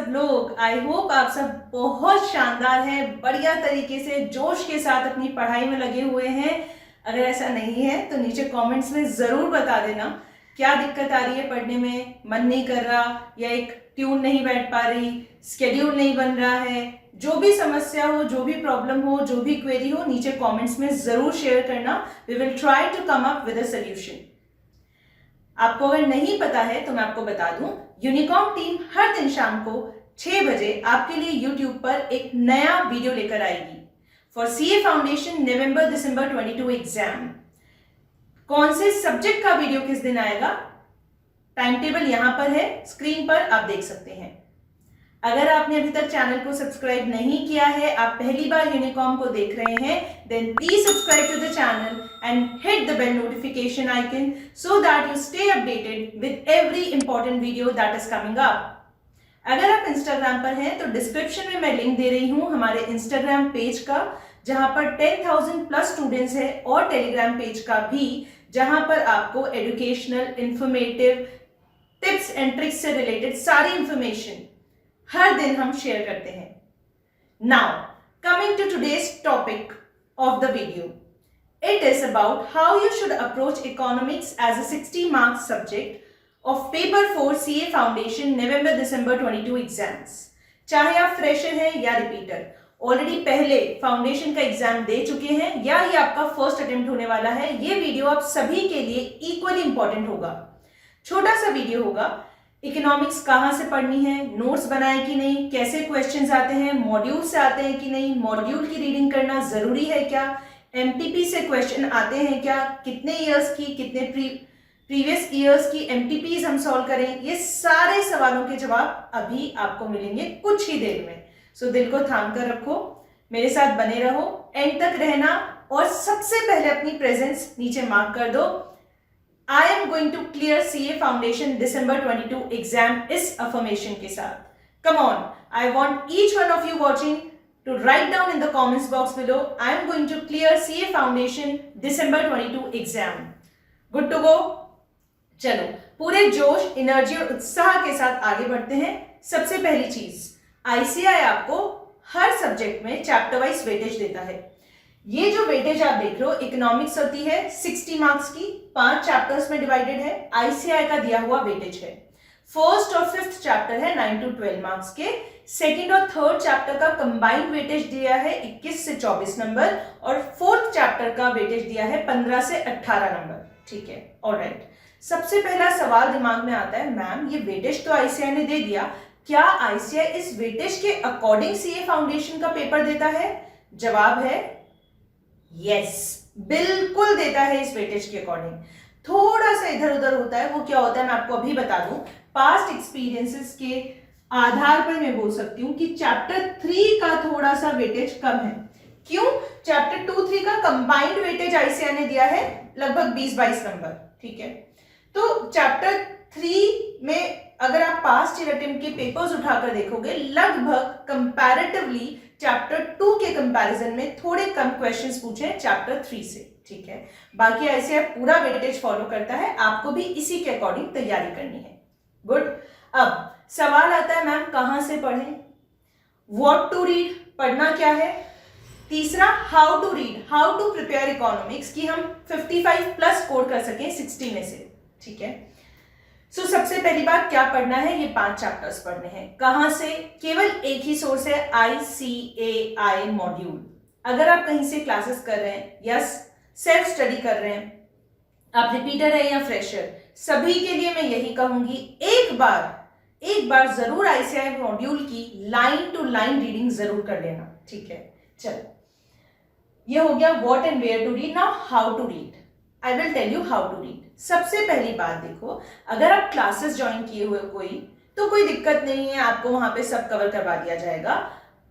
सब लोग? I hope आप सब बहुत शानदार हैं, बढ़िया तरीके से जोश के साथ अपनी पढ़ाई में लगे हुए हैं। अगर ऐसा नहीं है तो नीचे कमेंट्स में ज़रूर बता देना क्या दिक्कत आ रही है पढ़ने में, मन नहीं कर रहा या एक ट्यून नहीं बैठ पा रही, स्केड्यूल नहीं बन रहा है। जो भी समस्या हो, जो भी प्रॉब्लम हो, जो भी क्वेरी हो, नीचे कमेंट्स में ज़रूर शेयर करना। We will try to come up with a solution. आपको अगर नहीं पता है तो मैं आपको बता दूं, यूनिकॉर्न टीम हर दिन शाम को 6 बजे आपके लिए यूट्यूब पर एक नया वीडियो लेकर आएगी for CA foundation November December 22 exam. कौन से सब्जेक्ट का वीडियो किस दिन आएगा, टाइम टेबल यहां पर है, स्क्रीन पर आप देख सकते हैं। अगर आपने अभी तक चैनल को सब्सक्राइब नहीं किया है, आप पहली बार यूनिकॉर्न को देख रहे हैं, then please subscribe to the channel and hit the bell notification icon so that you stay updated with every important video that is coming up. अगर आप इंस्टाग्राम पर हैं तो डिस्क्रिप्शन में मैं लिंक दे रही हूं हमारे इंस्टाग्राम पेज का, जहां पर 10,000 प्लस स्टूडेंट्स है, और टेलीग्राम पेज का भी, जहां पर आपको educational, informative, tips and tricks से रिलेटेड सारी इंफॉर्मेशन हर दिन हम शेयर करते हैं। Now coming to today's topic of the video, it is about how you should approach economics as a 60 marks subject of paper 4 CA Foundation November December 22 exams। चाहे आप fresher हैं या रिपीटर, ऑलरेडी पहले foundation का exam दे चुके हैं या ये आपका फर्स्ट अटेम्प्ट होने वाला है, ये वीडियो आप सभी के लिए इक्वली इंपॉर्टेंट होगा। छोटा सा वीडियो होगा, इकोनॉमिक्स कहाँ से पढ़नी है, नोट्स बनाए कि नहीं, कैसे क्वेश्चंस आते हैं, मॉड्यूल से आते हैं कि नहीं, मॉड्यूल की रीडिंग करना जरूरी है क्या, एमटीपी से क्वेश्चन आते हैं क्या, कितने ईयर्स की, कितने प्रीवियस ईयर्स की एमटीपीज हम सॉल्व करें, ये सारे सवालों के जवाब अभी आपको मिलेंगे कुछ ही देर में। सो दिल को थाम कर रखो, मेरे साथ बने रहो, एंड तक रहना, और सबसे पहले अपनी प्रेजेंस नीचे मार्क कर दो। I am going to clear CA foundation December 22 exam इस अफर्मेशन के साथ। Come on, I want each one of you watching to write down in the comments box below, I am going to clear CA Foundation December 22 exam. Good to go? चलो पूरे जोश, energy और उत्साह के साथ आगे बढ़ते हैं। सबसे पहली चीज, ICAI आपको हर सब्जेक्ट में चैप्टर वाइज वेटेज देता है। ये जो वेटेज आप देख रहे हो, इकोनॉमिक्स होती है 60 मार्क्स की, 5 चैप्टर्स में डिवाइडेड है। ICAI का दिया हुआ वेटेज है, फर्स्ट और फिफ्थ चैप्टर है 9 to 12 मार्क्स के, सेकंड और थर्ड चैप्टर का कंबाइंड वेटेज दिया है 21 से 24 नंबर, और फोर्थ चैप्टर का वेटेज दिया है 15 से 18 नंबर। ठीक है, ऑलराइट। सबसे पहला सवाल दिमाग में आता है, मैम ये वेटेज तो ICAI ने दे दिया, क्या ICAI इस वेटेज के अकॉर्डिंग सीए फाउंडेशन का पेपर देता है? जवाब है यस, बिल्कुल देता है इस वेटेज के अकॉर्डिंग। थोड़ा सा इधर उधर होता है, वो क्या होता है मैं आपको अभी बता दूं। पास्ट एक्सपीरियंसेस के आधार पर मैं बोल सकती हूँ कि चैप्टर 3 का थोड़ा सा वेटेज कम है। क्यों? चैप्टर 2-3 का कंबाइंड वेटेज ICAI ने दिया है लगभग 20-22 नंबर। ठीक है, तो चैप्टर 3 में अगर आप पास्ट ईयर अटेम्प्ट के पेपर्स उठाकर देखोगे, लगभग कंपैरेटिवली चैप्टर 2 के कंपैरिजन में थोड़े कम क्वेश्चंस पूछे हैं चैप्टर 3 से। ठीक है, बाकी ICAI पूरा वेटेज फॉलो करता है, आपको भी इसी के अकॉर्डिंग तैयारी करनी है। गुड। अब सवाल आता है, मैम कहां से पढ़ें, व्हाट टू रीड, पढ़ना क्या है। तीसरा, how to read, how to prepare economics कि हम 55 प्लस स्कोर कर सकें 60 में से। ठीक है, सो सबसे पहली बात क्या पढ़ना है, ये 5 चैप्टर्स पढ़ने हैं। कहां से? केवल एक ही सोर्स है, ICAI मॉड्यूल। अगर आप कहीं से क्लासेस कर रहे हैं या सेल्फ स्टडी कर रहे हैं, आप रिपीटर है या फ्रेशर, सभी के लिए मैं यही कहूंगी, एक बार जरूर ICAI मॉड्यूल की लाइन टू लाइन रीडिंग जरूर कर लेना। ठीक है, चलो ये हो गया what and where to read. Now how to read, I will tell you how to read. सबसे पहली बात देखो, अगर आप क्लासेस ज्वाइन किए हुए तो कोई दिक्कत नहीं है, आपको वहां पे सब कवर करवा दिया जाएगा।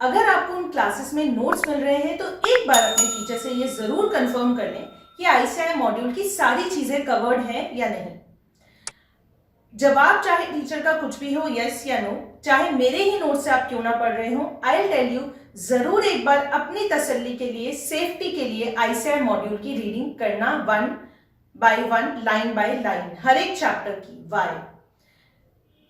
अगर आपको उन क्लासेस में नोट्स मिल रहे हैं तो एक बार अपने टीचर से ये जरूर कंफर्म कर लें कि ICAI मॉड्यूल की सारी चीजें कवर्ड हैं या नहीं। जवाब चाहे टीचर का कुछ भी हो, यस या नो, चाहे मेरे ही नोट से आप क्यों ना पढ़ रहे हो, आई विल टेल यू, जरूर एक बार अपनी तसल्ली के लिए, सेफ्टी के लिए ICAI मॉड्यूल की रीडिंग करना 1 by 1, लाइन बाय लाइन, हर एक चैप्टर की। वाई?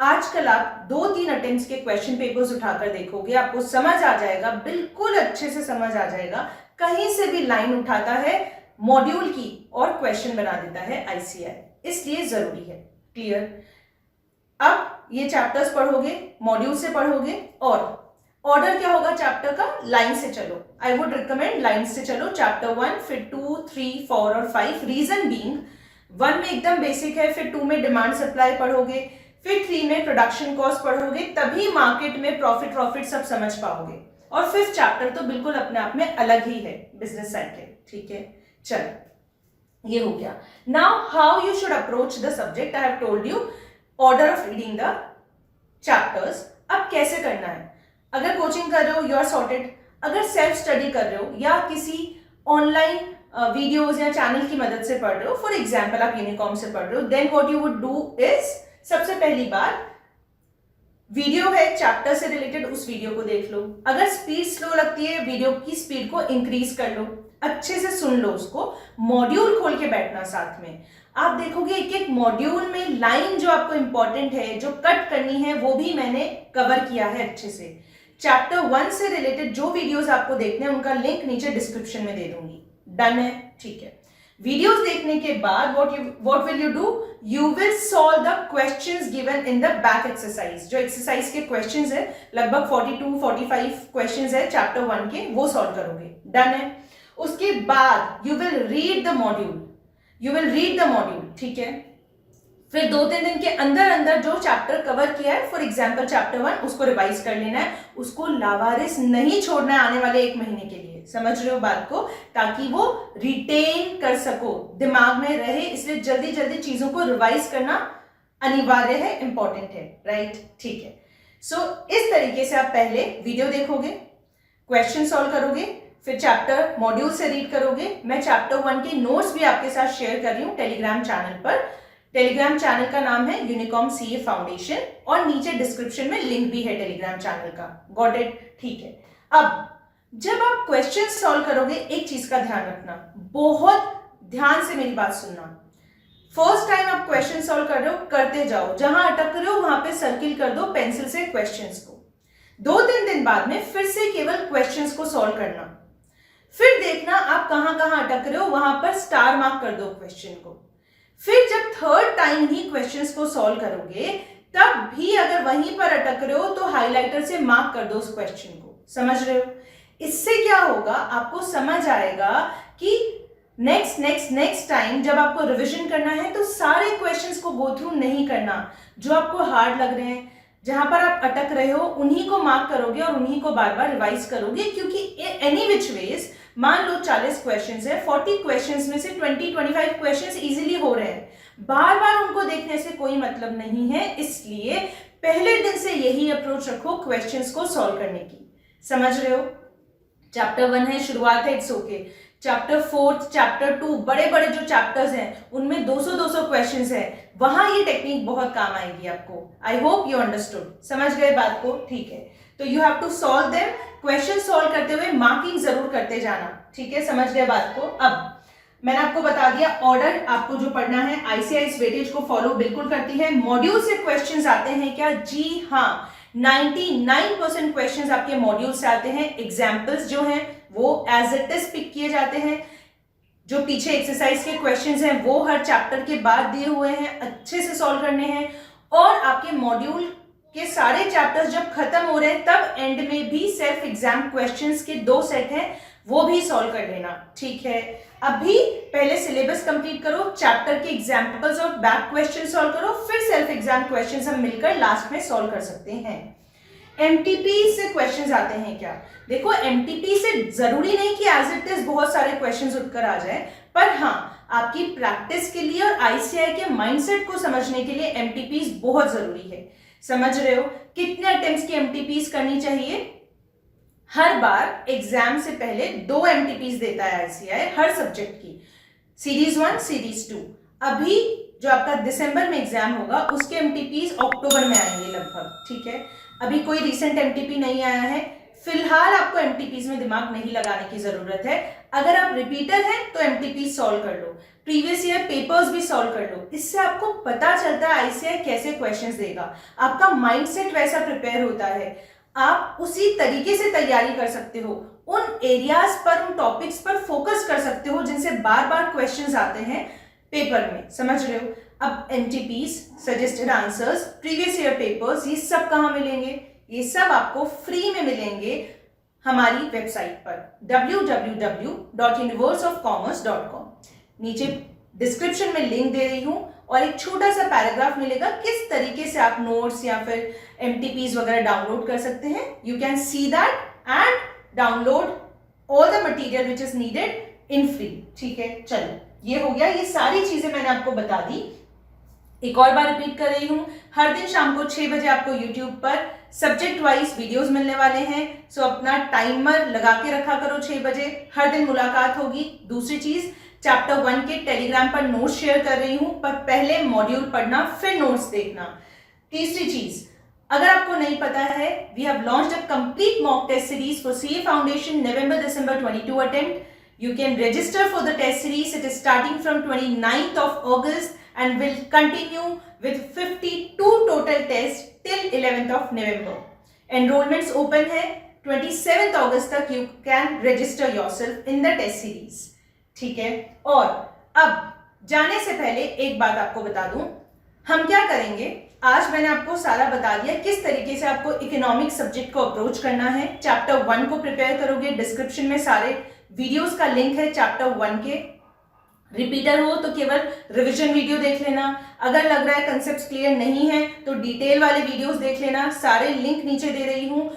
आजकल आप 2-3 अटेम्प्ट्स के क्वेश्चन पेपर्स उठाकर देखोगे, आपको समझ आ जाएगा, बिल्कुल अच्छे से समझ आ जाएगा। कहीं से भी लाइन उठाता है मॉड्यूल की और क्वेश्चन बना देता है आईसीआई, इसलिए जरूरी है। क्लियर? अब ये चैप्टर्स पढ़ोगे, मॉड्यूल से पढ़ोगे, और ऑर्डर क्या होगा चैप्टर का? लाइन से चलो। आई वुड रिकमेंड लाइन से चलो। चैप्टर 1, फिर 2, 3, 4 और 5। रीजन बीइंग 1 में एकदम बेसिक है, फिर 2 में डिमांड सप्लाई पढ़ोगे, फिर 3 में प्रोडक्शन कॉस्ट पढ़ोगे, तभी मार्केट में प्रॉफिट सब समझ पाओगे। और 5th चैप्टर तो बिल्कुल अपने आप में अलग ही है, बिजनेस साइकिल। ठीक है, चलो ये हो गया। Now how you should approach the subject, I have told you order of reading the chapters. अब कैसे करना है? अगर कोचिंग कर रहे हो यू आर सॉर्टेड, अगर सेल्फ स्टडी कर रहे हो या किसी ऑनलाइन वीडियोज या चैनल की मदद से पढ़ रहे हो, फॉर एग्जाम्पल आप यूनिकॉम से पढ़ रहे हो, then what you would do is, सबसे पहली बात वीडियो है चैप्टर से रिलेटेड, उस वीडियो को देख लो। अगर स्पीड स्लो लगती है, वीडियो की स्पीड को इंक्रीज कर लो, अच्छे से सुन लो उसको, मॉड्यूल खोल के बैठना साथ में। आप देखोगे एक एक मॉड्यूल में लाइन जो आपको इंपॉर्टेंट है, जो कट करनी है, वो भी मैंने कवर किया है अच्छे से। चैप्टर 1 से रिलेटेड जो वीडियोस आपको देखने हैं उनका लिंक नीचे डिस्क्रिप्शन में दे दूंगी। डन है? ठीक है। वीडियोस देखने के बाद what will you do? You will solve the questions given in the back exercise. जो एक्सरसाइज के क्वेश्चंस है, लगभग 42-45 क्वेश्चंस है चैप्टर 1 के, वो सॉल्व करोगे। डन है? उसके बाद you will read the module. ठीक है, फिर 2-3 दिन के अंदर जो चैप्टर कवर किया है, फॉर एग्जाम्पल चैप्टर 1, उसको रिवाइज कर लेना है, उसको लावारिस नहीं छोड़ना है आने वाले 1 महीने के लिए। समझ रहे हो बात को? ताकि वो रिटेन कर सको, दिमाग में रहे, इसलिए जल्दी चीजों को रिवाइज करना अनिवार्य है, इंपॉर्टेंट है। राइट? ठीक है। सो इस तरीके से आप पहले वीडियो देखोगे, क्वेश्चन सॉल्व करोगे, फिर चैप्टर मॉड्यूल से रीड करोगे। मैं चैप्टर 1 के नोट्स भी आपके साथ शेयर कर रही हूँ टेलीग्राम चैनल पर। टेलीग्राम चैनल का नाम है यूनिकॉम सीए फाउंडेशन, और नीचे डिस्क्रिप्शन में लिंक भी है टेलीग्राम चैनल का। Got it? ठीक है। अब जब आप क्वेश्चन सॉल्व करोगे, एक चीज का ध्यान रखना, बहुत ध्यान से मेरी बात सुनना। फर्स्ट टाइम आप क्वेश्चन सॉल्व कर रहे हो, करते जाओ, जहां अटक रहे हो वहां पे सर्किल कर दो पेंसिल से क्वेश्चंस को। 2-3 दिन बाद में फिर से केवल क्वेश्चंस को सॉल्व करना, फिर देखना आप कहां अटक रहे हो, वहां पर स्टार मार्क कर दो क्वेश्चन को। फिर जब 3rd टाइम ही क्वेश्चंस को सॉल्व करोगे, तब भी अगर वहीं पर अटक रहे हो तो हाइलाइटर से मार्क कर दो उस क्वेश्चन को। समझ रहे हो? इससे क्या होगा, आपको समझ आएगा कि नेक्स्ट टाइम जब आपको रिवीजन करना है तो सारे क्वेश्चंस को गो थ्रू नहीं करना। जो आपको हार्ड लग रहे हैं, जहां पर आप अटक रहे हो, उन्हीं को मार्क करोगे और उन्हीं को बार बार रिवाइज करोगे। क्योंकि एनी विच वेज, मान लो 40 क्वेश्चंस है, 40 क्वेश्चंस में से 20-25 क्वेश्चंस इजीली हो रहे हैं, बार बार उनको देखने से कोई मतलब नहीं है। इसलिए पहले दिन से यही अप्रोच रखो क्वेश्चंस को सॉल्व करने की। समझ रहे हो? चैप्टर 1 है, शुरुआत है, इट्स ओके। चैप्टर 4, चैप्टर 2, बड़े जो चैप्टर्स हैं उनमें 200 क्वेश्चंस है, वहां ये टेक्निक बहुत काम आएगी आपको। I hope you understood. समझ गए बात को? ठीक है। तो you have to solve them. Question solve करते हुए मार्किंग जरूर करते जाना। ठीक है, समझ गए बात को? अब मैंने आपको बता दिया ऑर्डर आपको जो पढ़ना है, आईसीआई इस वेटेज को फॉलो बिल्कुल करती है। मॉड्यूल से क्वेश्चंस आते हैं क्या? जी हाँ, 99% क्वेश्चंस आपके मॉड्यूल से आते हैं। एग्जाम्पल्स जो हैं वो एज इट इज पिक किए जाते हैं। जो पीछे एक्सरसाइज के क्वेश्चंस हैं वो हर चैप्टर के बाद दिए हुए हैं, अच्छे से सॉल्व करने हैं। और आपके मॉड्यूल के सारे चैप्टर्स जब खत्म हो रहे हैं, तब एंड में भी सेल्फ एग्जाम क्वेश्चंस के 2 सेट हैं, वो भी सॉल्व कर लेना। ठीक है, अभी पहले सिलेबस कंप्लीट करो, चैप्टर के एग्जाम्पल्स और बैक क्वेश्चन सॉल्व करो, फिर सेल्फ एग्जाम क्वेश्चंस हम मिलकर लास्ट में सॉल्व कर सकते हैं। एमटीपी से क्वेश्चंस आते हैं क्या? देखो, एमटीपी से जरूरी नहीं कि एज इट इज बहुत सारे क्वेश्चंस उठकर आ जाए, पर हाँ, आपकी प्रैक्टिस के लिए और आईसीआई के माइंडसेट को समझने के लिए एमटीपीज बहुत जरूरी है। समझ रहे हो? कितने अटेम्प्ट्स की एमटीपीज करनी चाहिए? हर बार एग्जाम से पहले 2 एमटीपीज देता है आईसीआई हर सब्जेक्ट की, सीरीज 1, सीरीज 2। अभी जो आपका दिसंबर में एग्जाम होगा उसके एमटीपीज अक्टूबर में आएंगे लगभग। ठीक है, अभी कोई रिसेंट एमटीपी नहीं आया है। फिलहाल आपको एमटीपीज में दिमाग नहीं लगाने की जरूरत है। अगर आप रिपीटर हैं तो एमटीपी सॉल्व कर लो, प्रीवियस ईयर पेपर्स भी सॉल्व कर लो। इससे आपको पता चलता है आईसीएआई कैसे क्वेश्चंस देगा, आपका माइंडसेट वैसा प्रिपेयर होता है, आप उसी तरीके से तैयारी कर सकते हो, उन एरियाज पर, उन टॉपिक्स पर फोकस कर सकते हो जिनसे बार बार क्वेश्चंस आते हैं पेपर में। समझ रहे हो? अब MTPs, suggested answers, previous year papers, ये सब कहां मिलेंगे? ये सब आपको फ्री में मिलेंगे हमारी वेबसाइट पर www.universeofcommerce.com। नीचे डिस्क्रिप्शन में लिंक दे रही हूं और एक छोटा सा पैराग्राफ मिलेगा किस तरीके से आप नोट्स या फिर एमटीपीज वगैरह डाउनलोड कर सकते हैं। You can see that and download all the material which is needed in free. ठीक है, चलो ये हो गया, ये सारी चीजें मैंने आपको बता दी। एक और बार रिपीट कर रही हूं, हर दिन शाम को 6 बजे आपको YouTube पर सब्जेक्ट वाइज वीडियोस मिलने वाले हैं। सो अपना टाइमर लगा के रखा करो, 6 बजे हर दिन मुलाकात होगी। दूसरी चीज, चैप्टर 1 के टेलीग्राम पर नोट्स शेयर कर रही हूं, पर पहले मॉड्यूल पढ़ना फिर नोट्स देखना। तीसरी चीज, अगर आपको नहीं पता है, we have launched a complete mock test series for CA foundation November-December 22 attempt. You can register for the test series. It is starting from 29th of August and will continue with 52 total tests till 11th of November. Enrollments open है 27th August तक। You can register yourself in the test series. ठीक है, और अब जाने से पहले एक बात आपको बता दूं, हम क्या करेंगे। आज मैंने आपको सारा बता दिया किस तरीके से आपको इकोनॉमिक्स सब्जेक्ट को अप्रोच करना है। चैप्टर 1 को प्रिपेयर करोगे, डिस्क्रिप्शन में सारे वीडियोस का लिंक है चैप्टर 1 के। रिपीटर हो तो केवल रिवीजन वीडियो देख लेना, अगर लग रहा है कंसेप्ट क्लियर नहीं है तो डिटेल वाले वीडियोस देख लेना, सारे लिंक नीचे दे रही हूं।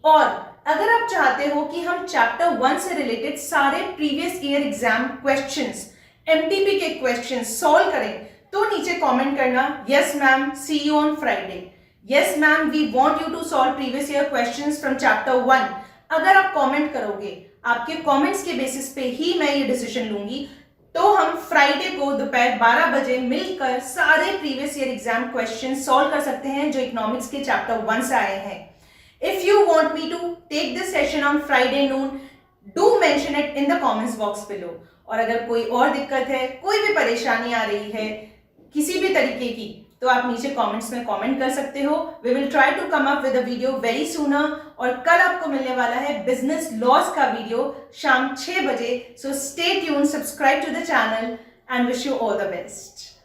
और अगर आप चाहते हो कि हम चैप्टर 1 से रिलेटेड सारे previous year exam questions, MTP के क्वेश्चंस सॉल्व करें, तो नीचे कमेंट करना, yes ma'am, see you on Friday, yes ma'am, we want you to solve previous year questions from chapter 1। अगर आप कमेंट करोगे, आपके कमेंट्स के बेसिस पे ही मैं ये डिसीजन लूंगी, तो हम फ्राइडे को दोपहर 12 बजे मिलकर सारे previous year exam question solve कर सकते हैं जो इकोनॉमिक्स के चैप्टर 1 से आए हैं। If you want me to take this session on Friday noon, do mention it in the comments box below. और अगर कोई और दिक्कत है, कोई भी परेशानी आ रही है किसी भी तरीके की, तो आप नीचे कमेंट्स में कमेंट कर सकते हो। We will try to come up with a video very sooner. और कल आपको मिलने वाला है बिजनेस लॉस का वीडियो शाम 6 बजे। So stay tune, subscribe to the channel and wish you all the best.